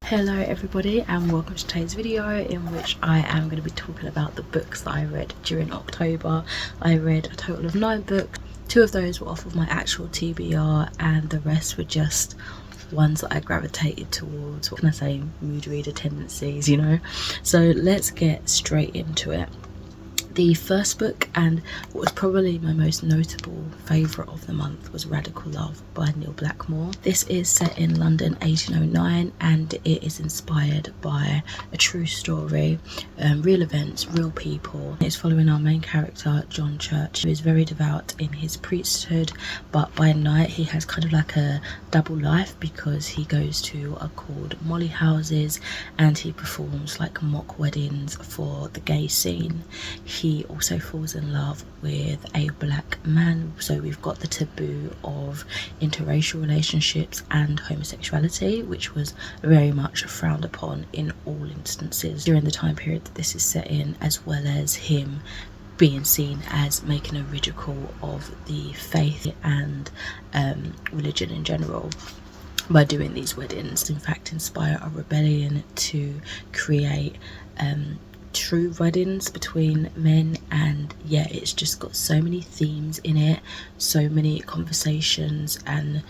Hello everybody and welcome to today's video, in which I am going to be talking about the books that I read during October. I read a total of 9 books. 2 of those were off of my actual TBR and the rest were just ones that I gravitated towards, what can I say, mood reader tendencies, you know. So let's get straight into it. The first book, and what was probably my most notable favourite of the month, was Radical Love by Neil Blackmore. This is set in London 1809 and it is inspired by a true story, real events, real people. It's following our main character, John Church, who is very devout in his priesthood, but by night he has kind of like a double life because he goes to are called molly houses and he performs like mock weddings for the gay scene. He also falls in love with a black man, so we've got the taboo of interracial relationships and homosexuality, which was very much frowned upon in all instances during the time period that this is set in, as well as him being seen as making a ridicule of the faith and religion in general by doing these weddings. In fact, inspire a rebellion to create true weddings between men. And yeah, it's just got so many themes in it, so many conversations and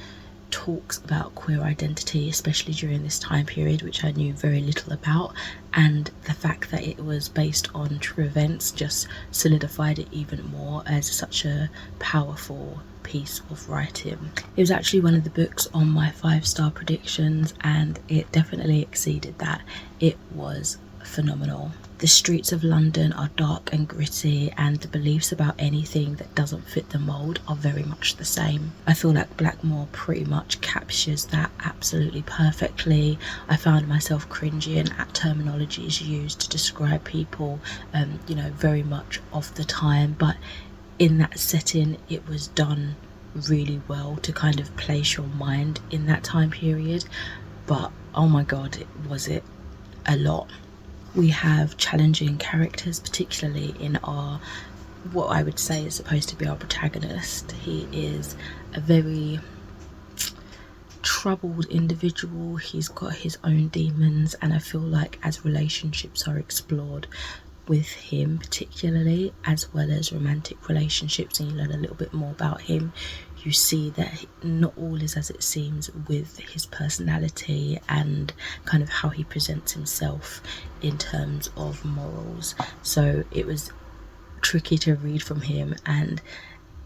talks about queer identity, especially during this time period, which I knew very little about, and the fact that it was based on true events just solidified it even more as such a powerful piece of writing. It was actually one of the books on my 5-star predictions and it definitely exceeded that. It was phenomenal. The streets of London are dark and gritty and the beliefs about anything that doesn't fit the mould are very much the same. I feel like Blackmore pretty much captures that absolutely perfectly. I found myself cringing at terminologies used to describe people, you know, very much of the time, but in that setting it was done really well to kind of place your mind in that time period. But oh my god, was it a lot. We have challenging characters, particularly in our, what I would say is supposed to be our protagonist. He is a very troubled individual. He's got his own demons, and I feel like as relationships are explored with him particularly, as well as romantic relationships, and you learn a little bit more about him, you see that not all is as it seems with his personality and kind of how he presents himself in terms of morals. So it was tricky to read from him and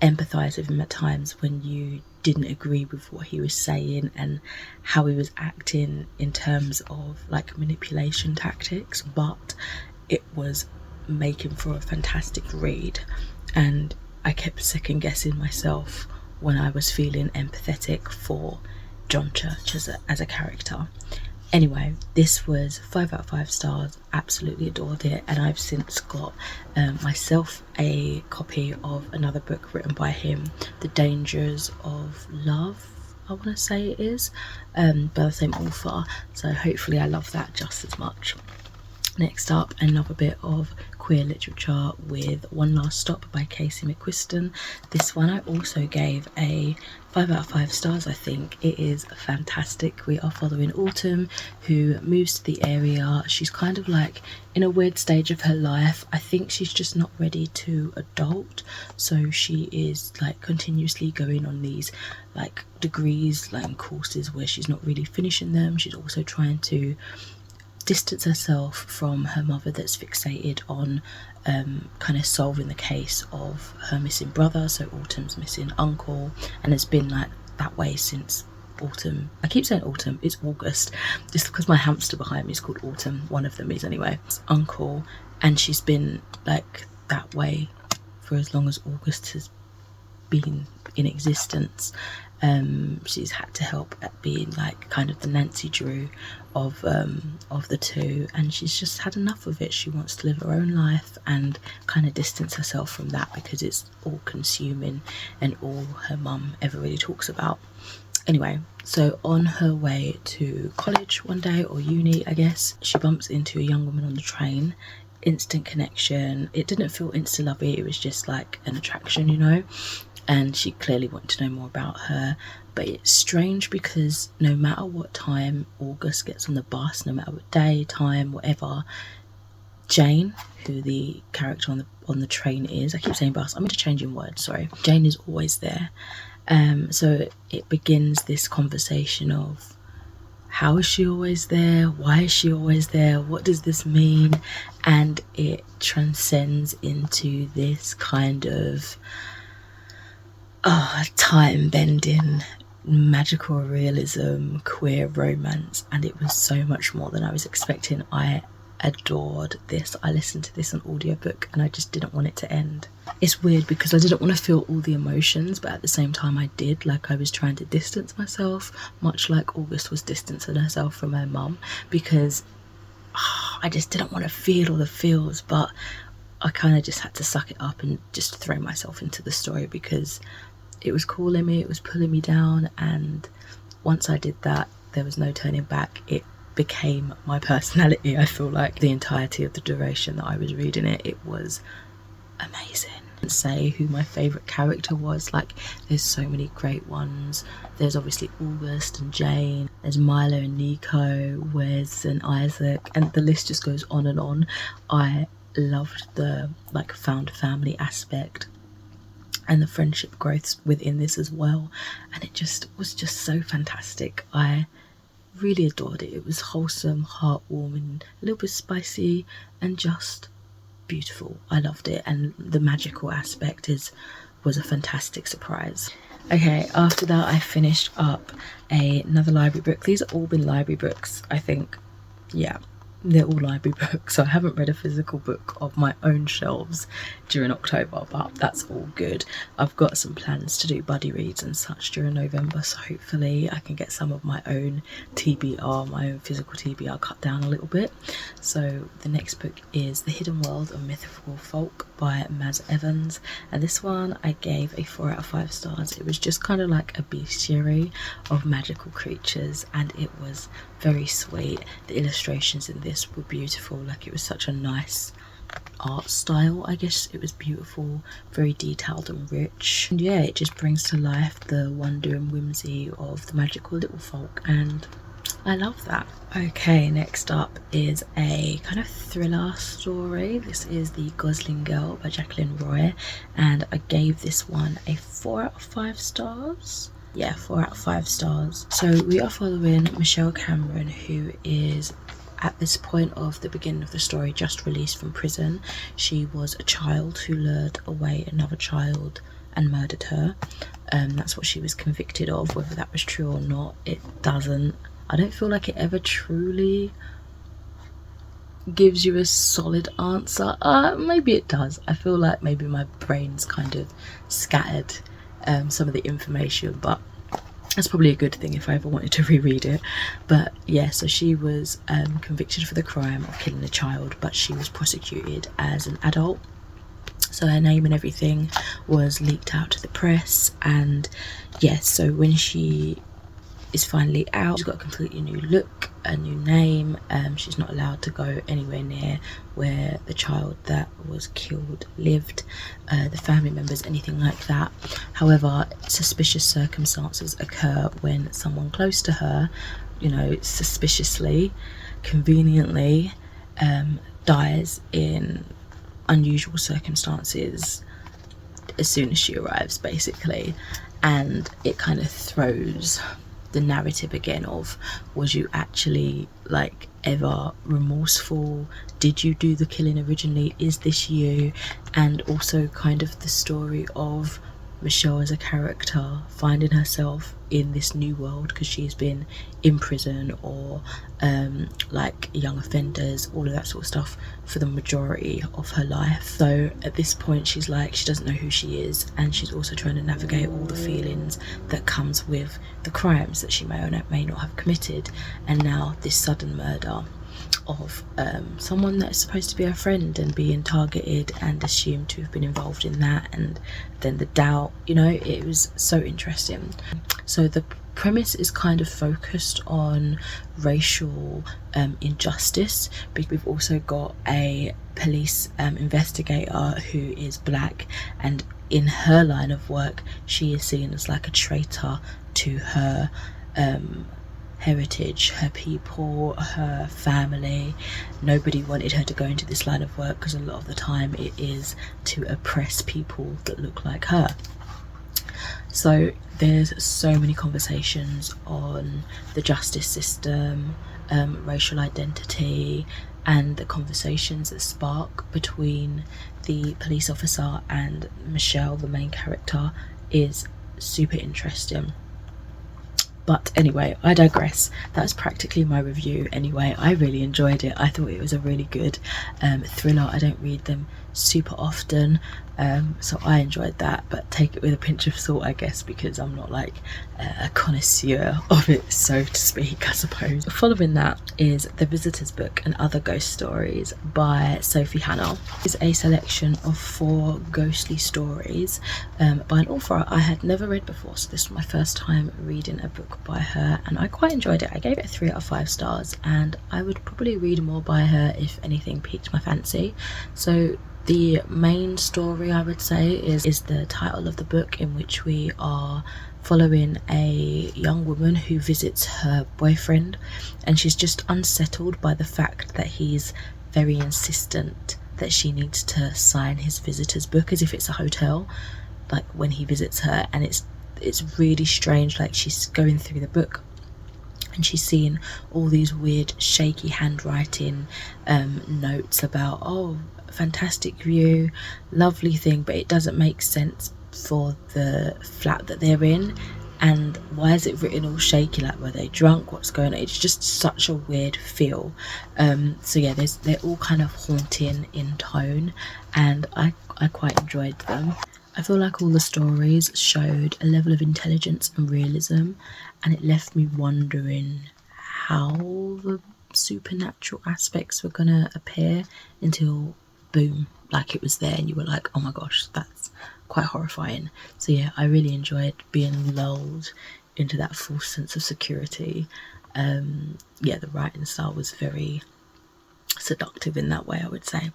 empathize with him at times when you didn't agree with what he was saying and how he was acting in terms of like manipulation tactics, but it was making for a fantastic read, and I kept second guessing myself when I was feeling empathetic for John Church as a character. Anyway, this was 5 out of 5 stars, absolutely adored it, and I've since got myself a copy of another book written by him, The Dangers of Love, I want to say it is, by the same author, so hopefully I love that just as much. Next up, another bit of queer literature with One Last Stop by Casey McQuiston. This one I also gave a 5 out of 5 stars. I think it is fantastic. We are following Autumn, who moves to the area. She's kind of like in a weird stage of her life. I think she's just not ready to adult, so she is like continuously going on these like degrees, like courses where she's not really finishing them. She's also trying to distance herself from her mother that's fixated on kind of solving the case of her missing brother, so Autumn's missing uncle, and has been like that way since Autumn. I keep saying Autumn, it's August, just because my hamster behind me is called Autumn, one of them is anyway. It's uncle, and she's been like that way for as long as August has been in existence. She's had to help at being like kind of the Nancy Drew of the two, and she's just had enough of it. She wants to live her own life and kind of distance herself from that because it's all consuming and all her mum ever really talks about. Anyway, so on her way to college one day, or uni I guess, she bumps into a young woman on the train. Instant connection. It didn't feel insta lovey, it was just like an attraction, you know, and she clearly wanted to know more about her, but But it's strange because no matter what time August gets on the bus, no matter what day, time, whatever, Jane, who the character on the train is, I keep saying bus, I'm interchanging words, sorry. Jane is always there. So it begins this conversation of, how is she always there? Why is she always there? What does this mean? And it transcends into this kind of time-bending, magical realism, queer romance, and it was so much more than I was expecting. I adored this. I listened to this on audiobook and I just didn't want it to end. It's weird because I didn't want to feel all the emotions, but at the same time I did. Like, I was trying to distance myself, much like August was distancing herself from her mum, because I just didn't want to feel all the feels, but I kind of just had to suck it up and just throw myself into the story because it was calling me, it was pulling me down, and once I did that, there was no turning back. It became my personality. I feel like the entirety of the duration that I was reading it, it was amazing. And say who my favourite character was, like, there's so many great ones. There's obviously August and Jane, there's Milo and Nico, Wes and Isaac, and the list just goes on and on. I loved the like found family aspect and the friendship growths within this as well, and it just was just so fantastic. I really adored it. It was wholesome, heartwarming, a little bit spicy, and just beautiful. I loved it, and the magical aspect was a fantastic surprise. Okay, after that I finished up another library book. These have all been library books, I think. Yeah, they're all library books. So I haven't read a physical book of my own shelves during October, but that's all good. I've got some plans to do buddy reads and such during November, so hopefully I can get some of my own TBR, my own physical TBR, cut down a little bit. So the next book is The Hidden World of Mythical Folk by Maz Evans, and this one I gave a 4 out of 5 stars. It was just kind of like a bestiary of magical creatures, and it was very sweet. The illustrations in this were beautiful. Like, it was such a nice art style, I guess. It was beautiful, very detailed and rich, and yeah, it just brings to life the wonder and whimsy of the magical little folk, and I love that. Okay, next up is a kind of thriller story. This is The Gosling Girl by Jacqueline Roy, and I gave this one a 4 out of 5 stars. Yeah, 4 out of 5 stars. So we are following Michelle Cameron, who is at this point of the beginning of the story just released from prison. She was a child who lured away another child and murdered her. That's what she was convicted of. Whether that was true or not, it doesn't, I don't feel like it ever truly gives you a solid answer. Maybe it does. I feel like maybe my brain's kind of scattered some of the information, but that's probably a good thing if I ever wanted to reread it. But yeah, so she was convicted for the crime of killing a child, but she was prosecuted as an adult. So her name and everything was leaked out to the press, and yes, so when she is finally out, she's got a completely new look, a new name. She's not allowed to go anywhere near where the child that was killed lived, the family members, anything like that. However, suspicious circumstances occur when someone close to her, you know, suspiciously, conveniently, dies in unusual circumstances as soon as she arrives, basically. And it kind of throws the narrative again of, was you actually like ever remorseful? Did you do the killing originally? Is this you? And also kind of the story of Michelle as a character finding herself in this new world because she's been in prison or like young offenders, all of that sort of stuff for the majority of her life. So at this point she's like, she doesn't know who she is, and she's also trying to navigate all the feelings that comes with the crimes that she may or may not have committed, and now this sudden murder of someone that's supposed to be her friend and being targeted and assumed to have been involved in that, and then the doubt, you know. It was so interesting. So the premise is kind of focused on racial injustice. We've also got a police investigator who is black, and in her line of work she is seen as like a traitor to her heritage, her people, her family. Nobody wanted her to go into this line of work because a lot of the time it is to oppress people that look like her. So there's so many conversations on the justice system, racial identity, and the conversations that spark between the police officer and Michelle, the main character, is super interesting. But anyway, I digress. That's practically my review anyway. I really enjoyed it. I thought it was a really good thriller. I don't read them super often, so I enjoyed that, but take it with a pinch of salt, I guess, because I'm not like a connoisseur of it, so to speak, I suppose. Following that is The Visitor's Book and Other Ghost Stories by Sophie Hannah. It's a selection of 4 ghostly stories by an author I had never read before, so this was my first time reading a book by her, and I quite enjoyed it. I gave it 3 out of 5 stars, and I would probably read more by her if anything piqued my fancy. So the main story, I would say, is the title of the book, in which we are following a young woman who visits her boyfriend, and she's just unsettled by the fact that he's very insistent that she needs to sign his visitor's book as if it's a hotel, like when he visits her. And it's really strange. Like, she's going through the book and she's seeing all these weird shaky handwriting notes about, oh, fantastic view, lovely thing, but it doesn't make sense for the flat that they're in, and why is it written all shaky? Like, were they drunk? What's going on? It's just such a weird feel. So yeah, they're all kind of haunting in tone, and I quite enjoyed them. I feel like all the stories showed a level of intelligence and realism, and it left me wondering how the supernatural aspects were gonna appear until boom, like it was there and you were like, oh my gosh, that's quite horrifying. So yeah, I really enjoyed being lulled into that false sense of security. Yeah, the writing style was very seductive in that way, I would say.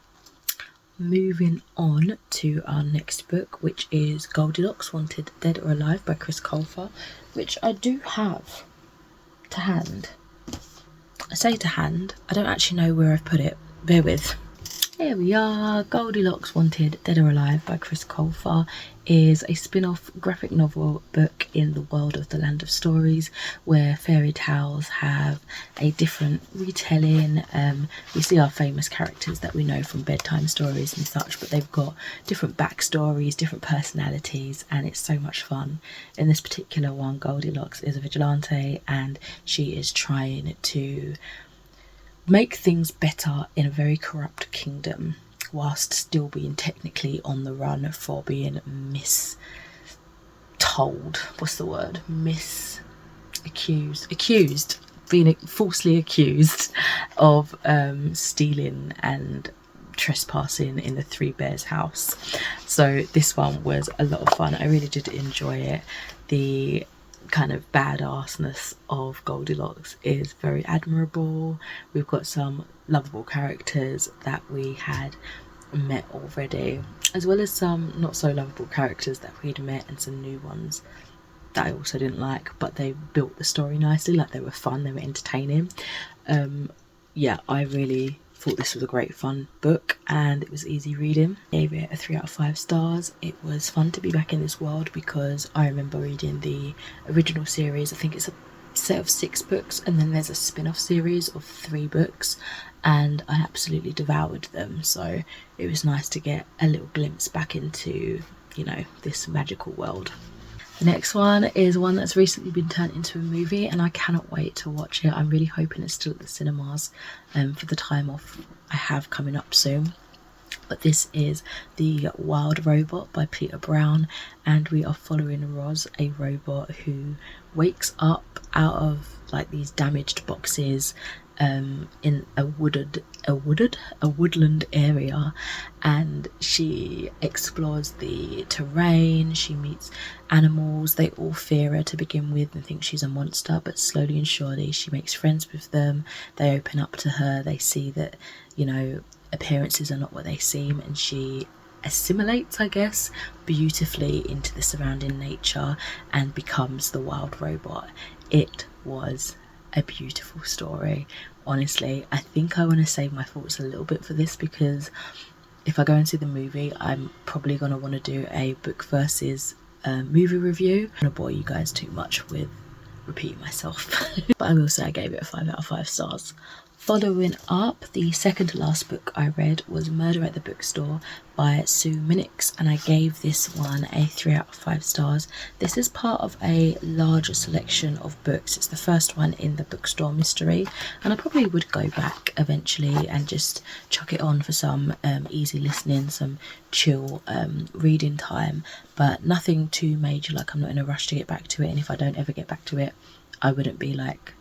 Moving on to our next book, which is Goldilocks, Wanted Dead or Alive by Chris Colfer, which I do have to hand. I say to hand, I don't actually know where I've put it, bear with. Here we are. Goldilocks, Wanted Dead or Alive by Chris Colfer is a spin-off graphic novel book in the world of the Land of Stories, where fairy tales have a different retelling. We see our famous characters that we know from bedtime stories and such, but they've got different backstories, different personalities, and it's so much fun. In this particular one, Goldilocks is a vigilante, and she is trying to make things better in a very corrupt kingdom, whilst still being technically on the run for being being falsely accused of stealing and trespassing in the Three Bears house. So this one was a lot of fun. I really did enjoy it. The kind of badassness of Goldilocks is very admirable. We've got some lovable characters that we had met already, as well as some not so lovable characters that we'd met, and some new ones that I also didn't like, but they built the story nicely. Like, they were fun, they were entertaining. Yeah, I really thought this was a great fun book, and it was easy reading. Gave it a 3 out of 5 stars. It was fun to be back in this world, because I remember reading the original series. I think it's a set of 6 books, and then there's a spin-off series of 3 books, and I absolutely devoured them. So it was nice to get a little glimpse back into, you know, this magical world. The next one is one that's recently been turned into a movie, and I cannot wait to watch it. I'm really hoping it's still at the cinemas for the time off I have coming up soon. But this is The Wild Robot by Peter Brown, and we are following Roz, a robot who wakes up out of like these damaged boxes in a woodland area, and she explores the terrain. She meets animals. They all fear her to begin with and think she's a monster, but slowly and surely she makes friends with them. They open up to her. They see that, you know, appearances are not what they seem, and she assimilates, I guess, beautifully into the surrounding nature and becomes the wild robot. It was a beautiful story. Honestly, I think I want to save my thoughts a little bit for this, because if I go and see the movie, I'm probably going to want to do a book versus movie review. I'm going to bore you guys too much with repeating myself. But I will say I gave it a 5 out of 5 stars. Following up, the second to last book I read was Murder at the Bookstore by Sue Minix, and I gave this one a 3 out of 5 stars. This is part of a larger selection of books. It's the first one in the bookstore mystery, and I probably would go back eventually and just chuck it on for some easy listening, some chill reading time, but nothing too major. Like, I'm not in a rush to get back to it, and if I don't ever get back to it, I wouldn't be like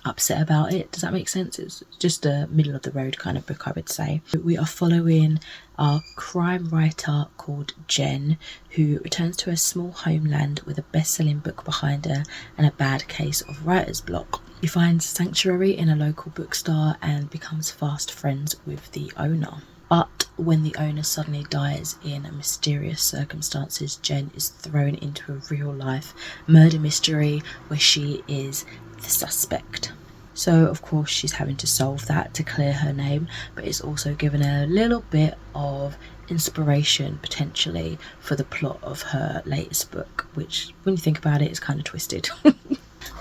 upset about it. Does that make sense? It's just a middle of the road kind of book, I would say. We are following our crime writer called Jen, who returns to her small homeland with a best-selling book behind her and a bad case of writer's block. She finds sanctuary in a local bookstore and becomes fast friends with the owner. But when the owner suddenly dies in mysterious circumstances, Jen is thrown into a real-life murder mystery where she is the suspect. So of course she's having to solve that to clear her name, but it's also given her a little bit of inspiration potentially for the plot of her latest book, which when you think about it is kind of twisted.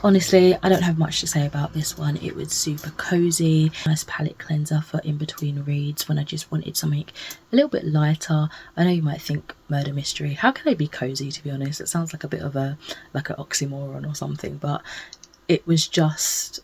Honestly, I don't have much to say about this one. It was super cozy, nice palette cleanser for in between reads when I just wanted something a little bit lighter. I know you might think murder mystery, how can they be cozy? To be honest, it sounds like a bit of a like an oxymoron or something, but it was just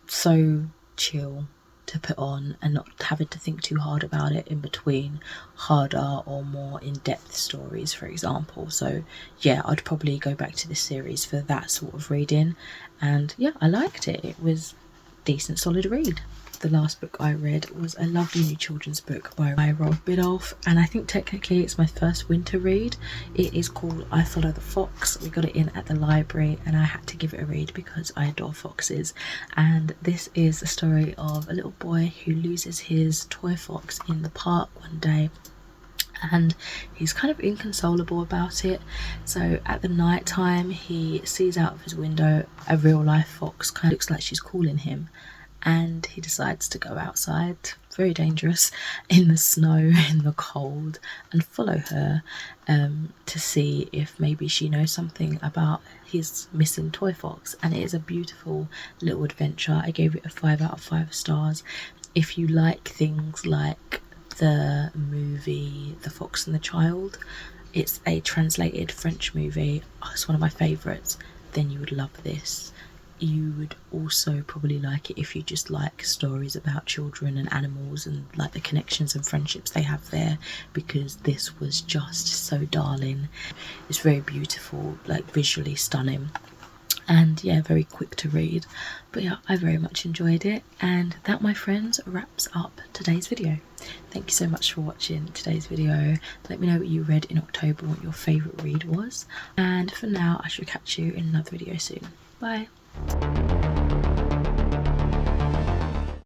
so chill to put on and not having to think too hard about it in between harder or more in-depth stories, for example. So yeah, I'd probably go back to this series for that sort of reading, and yeah, I liked it. It was a decent solid read. The last book I read was a lovely new children's book by Rolf Biddulph, and I think technically it's my first winter read. It is called I Follow the Fox. We got it in at the library and I had to give it a read because I adore foxes. And this is the story of a little boy who loses his toy fox in the park one day, and he's kind of inconsolable about it. So at the night time he sees out of his window a real life fox, kind of looks like she's calling him, and he decides to go outside, very dangerous, in the snow, in the cold, and follow her to see if maybe she knows something about his missing toy fox. And it is a beautiful little adventure. I gave it a 5 out of 5 stars. If you like things like the movie The Fox and the Child, it's a translated French movie, it's one of my favourites, then you would love this. You would also probably like it if you just like stories about children and animals and like the connections and friendships they have there, because this was just so darling. It's very beautiful, like visually stunning, and yeah, very quick to read. But yeah, I very much enjoyed it, and that, my friends, wraps up today's video. Thank you so much for watching today's video. Let me know what you read in October, what your favourite read was, and for now I shall catch you in another video soon. Bye.